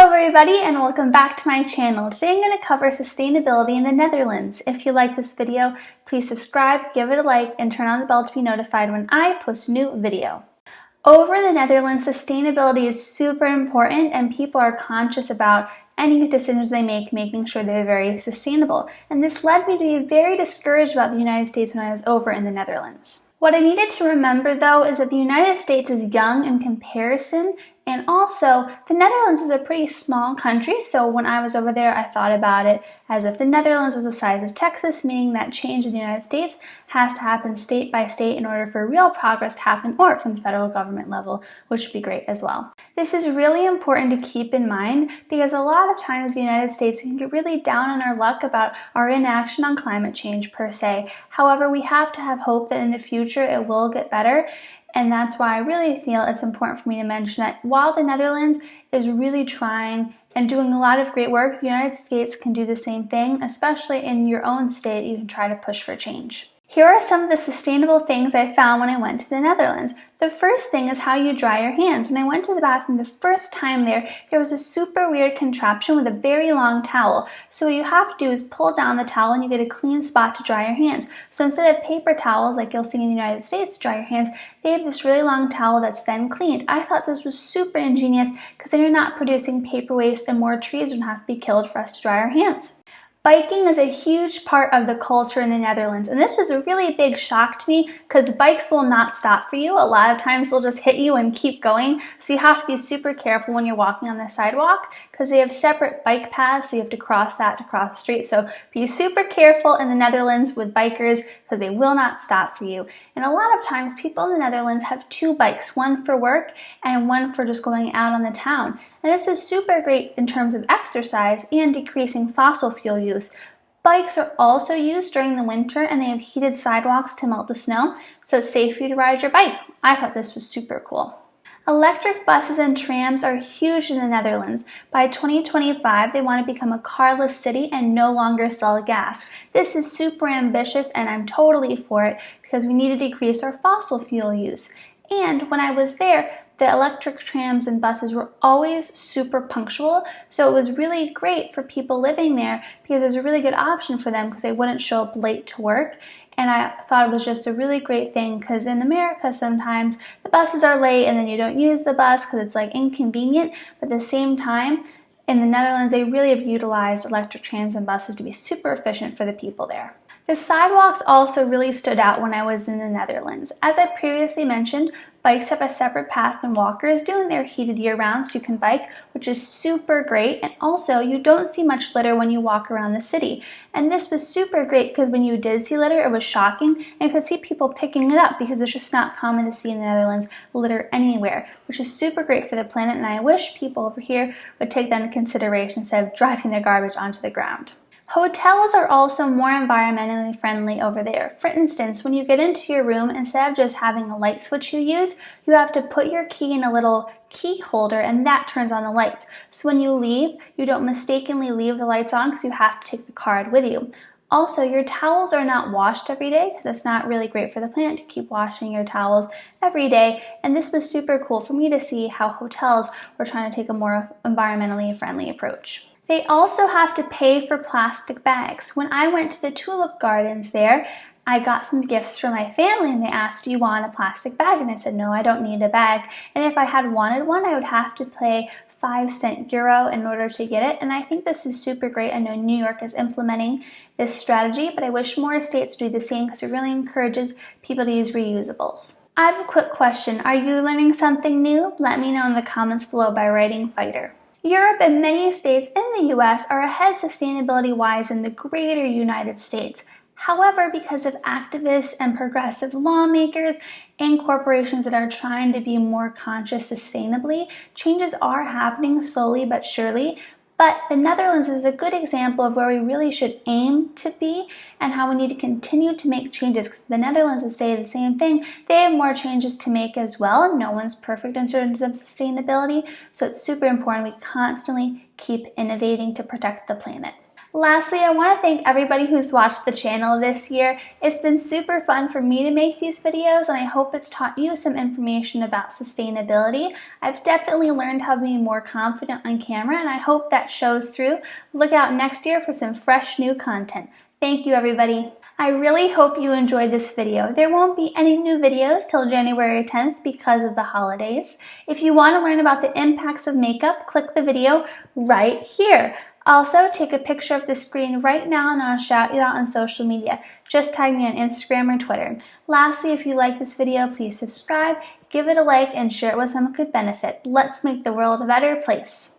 Hello everybody and welcome back to my channel. Today I'm going to cover sustainability in the Netherlands. If you like this video, please subscribe, give it a like, and turn on the bell to be notified when I post a new video. Over in the Netherlands, sustainability is super important and people are conscious about any decisions they make, making sure they're very sustainable. And this led me to be very discouraged about the United States when I was over in the Netherlands. What I needed to remember though is that the United States is young in comparison, and also the Netherlands is a pretty small country, so when I was over there I thought about it as if the Netherlands was the size of Texas, meaning that change in the United States has to happen state by state in order for real progress to happen, or from the federal government level, which would be great as well. This is really important to keep in mind because a lot of times the United States can get really down on our luck about our inaction on climate change per se. However, we have to have hope that in the future it will get better. And that's why I really feel it's important for me to mention that while the Netherlands is really trying and doing a lot of great work, the United States can do the same thing, especially in your own state. You can try to push for change. Here are some of the sustainable things I found when I went to the Netherlands. The first thing is how you dry your hands. When I went to the bathroom the first time there was a super weird contraption with a very long towel. So what you have to do is pull down the towel and you get a clean spot to dry your hands. So instead of paper towels like you'll see in the United States to dry your hands, they have this really long towel that's then cleaned. I thought this was super ingenious because then you're not producing paper waste and more trees don't have to be killed for us to dry our hands. Biking is a huge part of the culture in the Netherlands, and this was a really big shock to me because bikes will not stop for you. A lot of times they'll just hit you and keep going, so you have to be super careful when you're walking on the sidewalk because they have separate bike paths, so you have to cross that to cross the street. So be super careful in the Netherlands with bikers because they will not stop for you. And a lot of times people in the Netherlands have two bikes, one for work and one for just going out on the town. And this is super great in terms of exercise and decreasing fossil fuel use. Bikes are also used during the winter and they have heated sidewalks to melt the snow, so it's safe for you to ride your bike. I thought this was super cool. Electric buses and trams are huge in the Netherlands. By 2025, they want to become a carless city and no longer sell gas. This is super ambitious and I'm totally for it because we need to decrease our fossil fuel use. And when I was there, the electric trams and buses were always super punctual, so it was really great for people living there because it was a really good option for them because they wouldn't show up late to work. And I thought it was just a really great thing because in America sometimes the buses are late and then you don't use the bus because it's like inconvenient, but at the same time in the Netherlands they really have utilized electric trams and buses to be super efficient for the people there. The sidewalks also really stood out when I was in the Netherlands. As I previously mentioned, bikes have a separate path than walkers do, and they're heated year-round so you can bike, which is super great. And also, you don't see much litter when you walk around the city. And this was super great because when you did see litter, it was shocking, and you could see people picking it up because it's just not common to see in the Netherlands litter anywhere, which is super great for the planet, and I wish people over here would take that into consideration instead of driving their garbage onto the ground. Hotels are also more environmentally friendly over there. For instance, when you get into your room, instead of just having a light switch you use, you have to put your key in a little key holder and that turns on the lights. So when you leave, you don't mistakenly leave the lights on because you have to take the card with you. Also, your towels are not washed every day because it's not really great for the planet to keep washing your towels every day. And this was super cool for me to see how hotels were trying to take a more environmentally friendly approach. They also have to pay for plastic bags. When I went to the tulip gardens there, I got some gifts for my family and they asked, do you want a plastic bag? And I said, no, I don't need a bag. And if I had wanted one, I would have to pay 5 euro in order to get it. And I think this is super great. I know New York is implementing this strategy, but I wish more states do the same because it really encourages people to use reusables. I have a quick question. Are you learning something new? Let me know in the comments below by writing fighter. Europe and many states in the US are ahead sustainability-wise in the greater United States. However, because of activists and progressive lawmakers and corporations that are trying to be more conscious sustainably, changes are happening slowly but surely. But the Netherlands is a good example of where we really should aim to be and how we need to continue to make changes because the Netherlands will say the same thing. They have more changes to make as well. No one's perfect in terms of sustainability, so it's super important we constantly keep innovating to protect the planet. Lastly, I want to thank everybody who's watched the channel this year. It's been super fun for me to make these videos, and I hope it's taught you some information about sustainability. I've definitely learned how to be more confident on camera, and I hope that shows through. Look out next year for some fresh new content. Thank you, everybody. I really hope you enjoyed this video. There won't be any new videos till January 10th because of the holidays. If you want to learn about the impacts of makeup, click the video right here. Also, take a picture of the screen right now and I'll shout you out on social media. Just tag me on Instagram or Twitter. Lastly, if you like this video, please subscribe, give it a like, and share it with someone who could benefit. Let's make the world a better place.